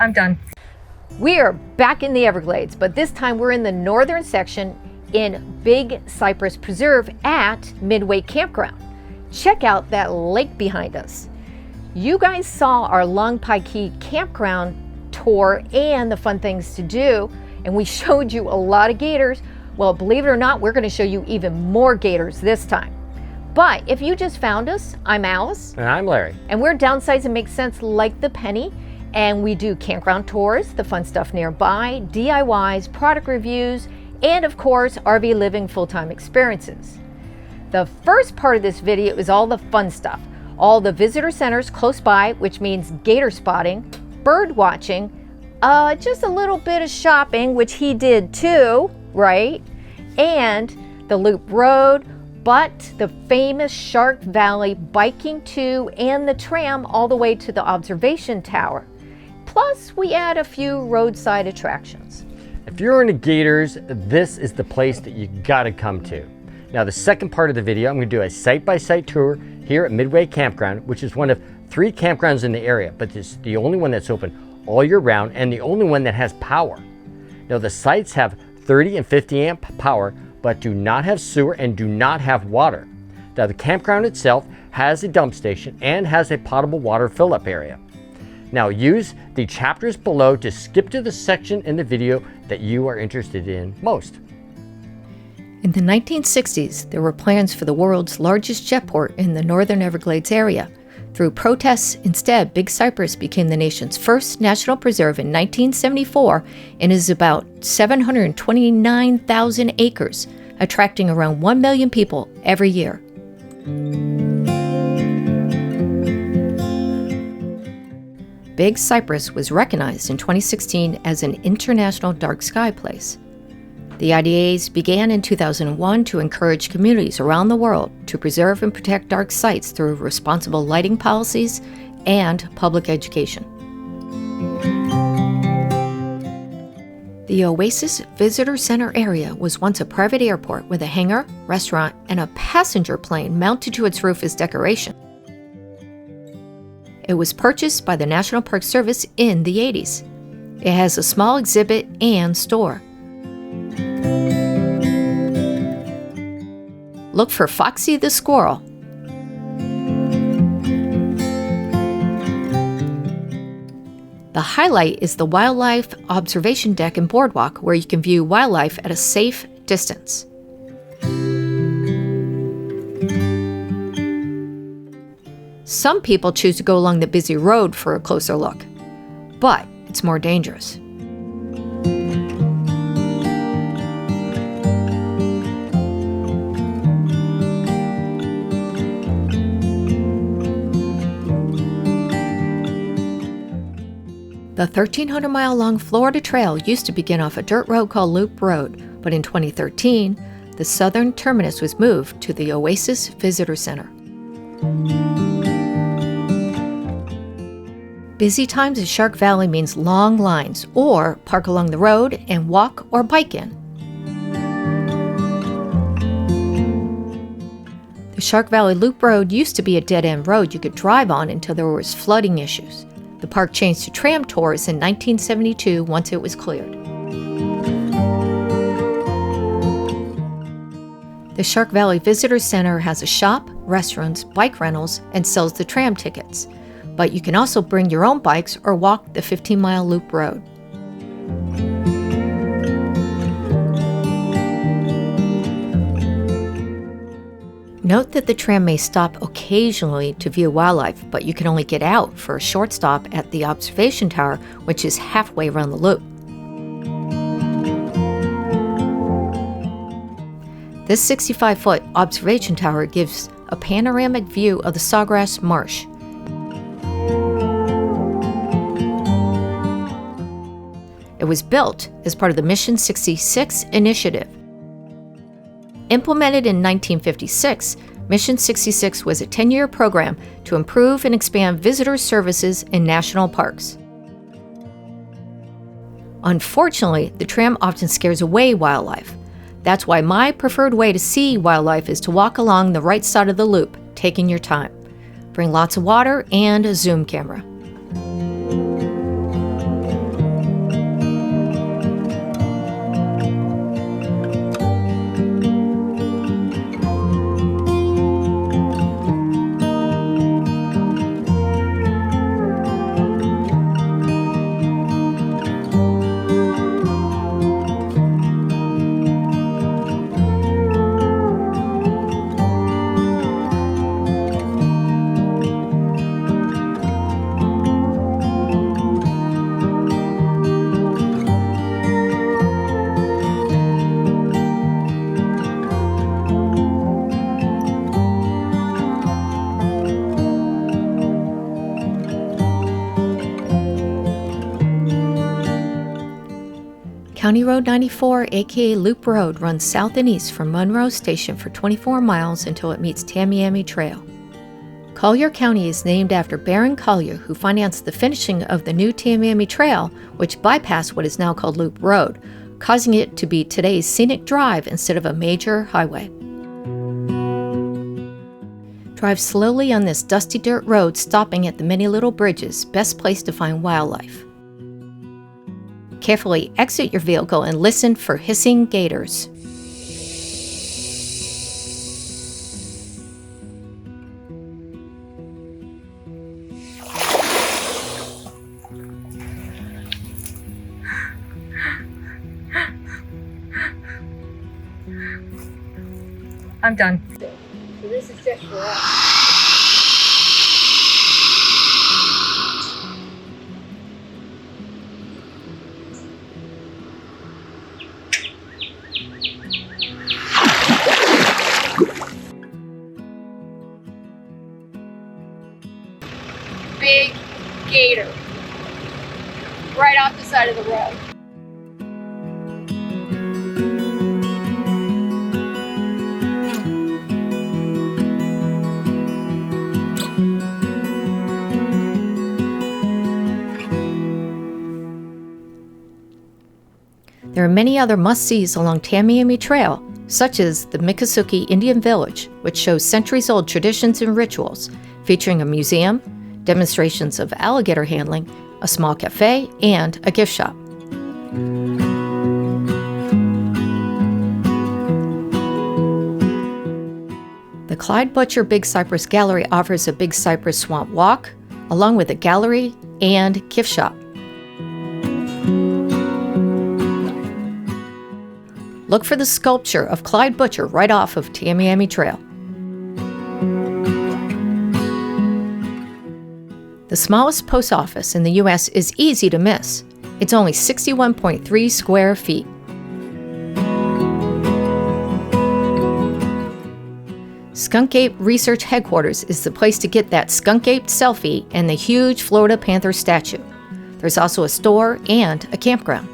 I'm done. We are back in the Everglades, but this time we're in the northern section in Big Cypress Preserve at Midway Campground. Check out that lake behind us. You guys saw our Long Pie Key Campground tour and the fun things to do, and we showed you a lot of gators. Well, believe it or not, we're going to show you even more gators this time. But if you just found us, I'm Alice. And I'm Larry. And we're Downsizing Makes Sense like the penny. And we do campground tours, the fun stuff nearby, DIYs, product reviews, and of course, RV living full-time experiences. The first part of this video is all the fun stuff. All the visitor centers close by, which means gator spotting, bird watching, just a little bit of shopping, which he did too, right? And the loop road, but the famous Shark Valley biking to, and the tram all the way to the observation tower. Plus, we add a few roadside attractions. If you're into gators, this is the place that you gotta come to. Now, the second part of the video, I'm gonna do a site-by-site tour here at Midway Campground, which is one of 3 campgrounds in the area, but it's the only one that's open all year round and the only one that has power. Now, the sites have 30 and 50 amp power, but do not have sewer and do not have water. Now, the campground itself has a dump station and has a potable water fill-up area. Now, use the chapters below to skip to the section in the video that you are interested in most. In the 1960s, there were plans for the world's largest jetport in the northern Everglades area. Through protests, instead, Big Cypress became the nation's first national preserve in 1974 and is about 729,000 acres, attracting around 1 million people every year. Big Cypress was recognized in 2016 as an international dark sky place. The IDAs began in 2001 to encourage communities around the world to preserve and protect dark sites through responsible lighting policies and public education. The Oasis Visitor Center area was once a private airport with a hangar, restaurant, and a passenger plane mounted to its roof as decoration. It was purchased by the National Park Service in the 80s. It has a small exhibit and store. Look for Foxy the squirrel. The highlight is the wildlife observation deck and boardwalk, where you can view wildlife at a safe distance. Some people choose to go along the busy road for a closer look, but it's more dangerous. The 1,300-mile-long Florida Trail used to begin off a dirt road called Loop Road, but in 2013, the southern terminus was moved to the Oasis Visitor Center. Busy times at Shark Valley means long lines, or park along the road and walk or bike in. The Shark Valley Loop Road used to be a dead-end road you could drive on until there was flooding issues. The park changed to tram tours in 1972 once it was cleared. The Shark Valley Visitor Center has a shop, restaurants, bike rentals, and sells the tram tickets. But you can also bring your own bikes or walk the 15-mile loop road. Note that the tram may stop occasionally to view wildlife, but you can only get out for a short stop at the observation tower, which is halfway around the loop. This 65-foot observation tower gives a panoramic view of the Sawgrass Marsh. It was built as part of the Mission 66 initiative. Implemented in 1956, Mission 66 was a 10-year program to improve and expand visitor services in national parks. Unfortunately, the tram often scares away wildlife. That's why my preferred way to see wildlife is to walk along the right side of the loop, taking your time. Bring lots of water and a zoom camera. County Road 94, aka Loop Road, runs south and east from Monroe Station for 24 miles until it meets Tamiami Trail. Collier County is named after Baron Collier, who financed the finishing of the new Tamiami Trail, which bypassed what is now called Loop Road, causing it to be today's scenic drive instead of a major highway. Drive slowly on this dusty dirt road, stopping at the many little bridges, best place to find wildlife. Carefully exit your vehicle and listen for hissing gators. I'm done. So this is just for us. Big gator. Right off the side of the road. There are many other must-sees along Tamiami Trail, such as the Miccosukee Indian Village, which shows centuries-old traditions and rituals, featuring a museum, demonstrations of alligator handling, a small cafe, and a gift shop. The Clyde Butcher Big Cypress Gallery offers a Big Cypress Swamp Walk, along with a gallery and gift shop. Look for the sculpture of Clyde Butcher right off of Tamiami Trail. The smallest post office in the U.S. is easy to miss. It's only 61.3 square feet. Skunk Ape Research Headquarters is the place to get that skunk ape selfie and the huge Florida Panther statue. There's also a store and a campground.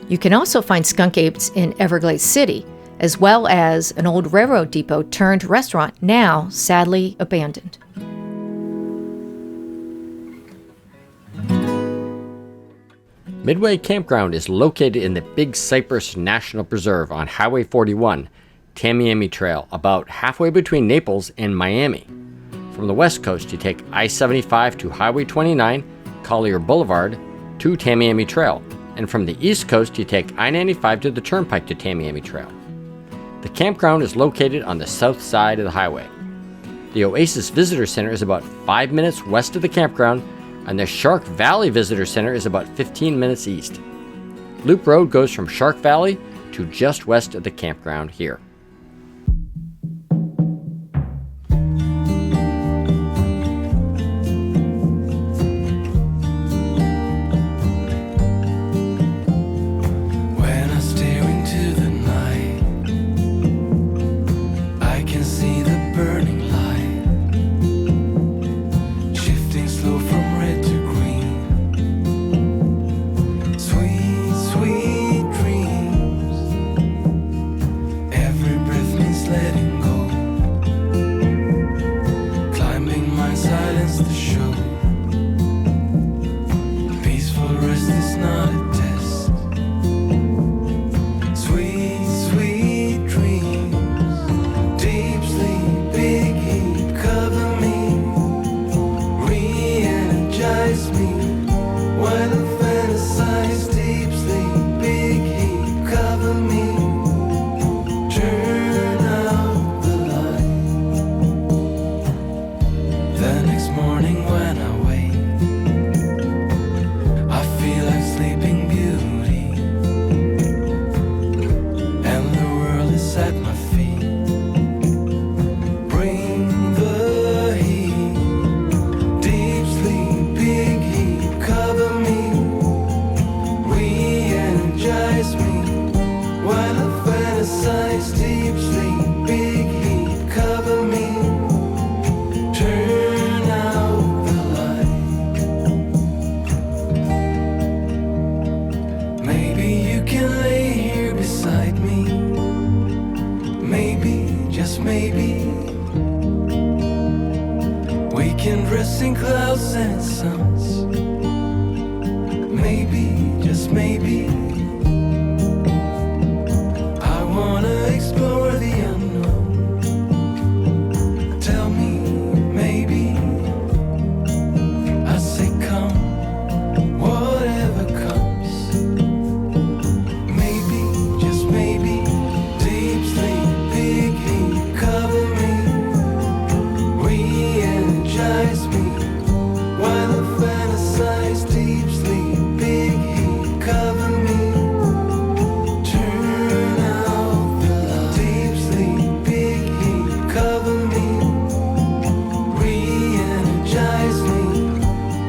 You can also find skunk apes in Everglades City, as well as an old railroad depot turned restaurant, now sadly abandoned. Midway Campground is located in the Big Cypress National Preserve on Highway 41, Tamiami Trail, about halfway between Naples and Miami. From the west coast, you take I-75 to Highway 29, Collier Boulevard, to Tamiami Trail. And from the east coast, you take I-95 to the Turnpike to Tamiami Trail. The campground is located on the south side of the highway. The Oasis Visitor Center is about 5 minutes west of the campground, and the Shark Valley Visitor Center is about 15 minutes east. Loop Road goes from Shark Valley to just west of the campground here. can rest in clouds and suns. Maybe, just maybe, I wanna explore the unknown. Tell me, maybe, I say come, whatever comes. Maybe, just maybe, deep sleep, big heat, cover me, re-energize me, while I fantasize. Deep sleep, big heat, cover me, turn out the light. Deep sleep, big heat, cover me, re-energize me,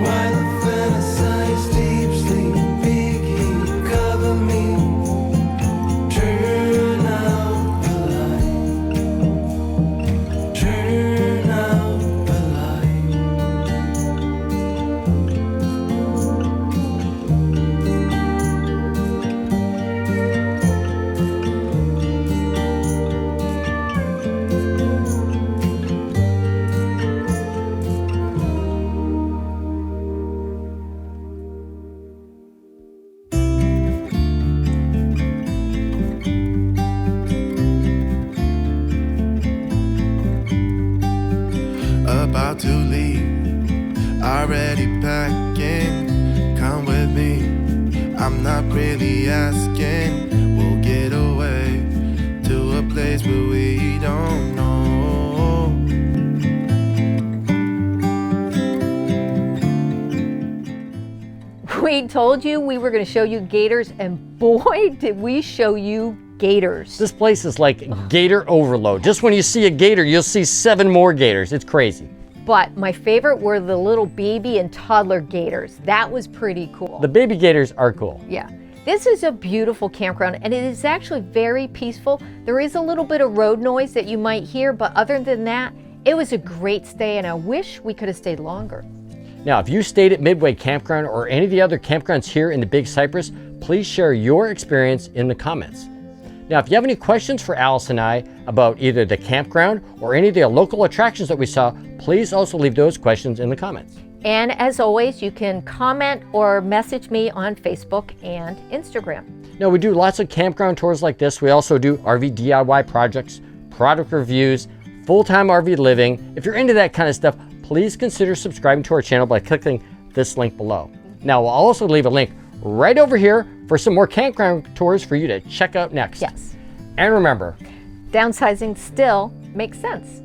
while I fantasize. Deep sleep, big heat, cover me, turn out the light. Turn out the light. About to leave, already packing. Come with me, I'm not really asking. We'll get away to a place where we don't know. We told you we were going to show you gators, and boy, did we show you gators. This place is like gator overload. Just when you see a gator, you'll see 7 more gators. It's crazy. But my favorite were the little baby and toddler gators. That was pretty cool. The baby gators are cool. Yeah. This is a beautiful campground, and it is actually very peaceful. There is a little bit of road noise that you might hear, but other than that, it was a great stay, and I wish we could have stayed longer. Now, if you stayed at Midway Campground or any of the other campgrounds here in the Big Cypress, please share your experience in the comments. Now, if you have any questions for Alice and I about either the campground or any of the local attractions that we saw, please also leave those questions in the comments. And as always, you can comment or message me on Facebook and Instagram. Now, we do lots of campground tours like this. We also do RV DIY projects, product reviews, full-time RV living. If you're into that kind of stuff, please consider subscribing to our channel by clicking this link below. Now, we'll also leave a link right over here for some more campground tours for you to check out next. Yes. And remember, Downsizing still makes sense.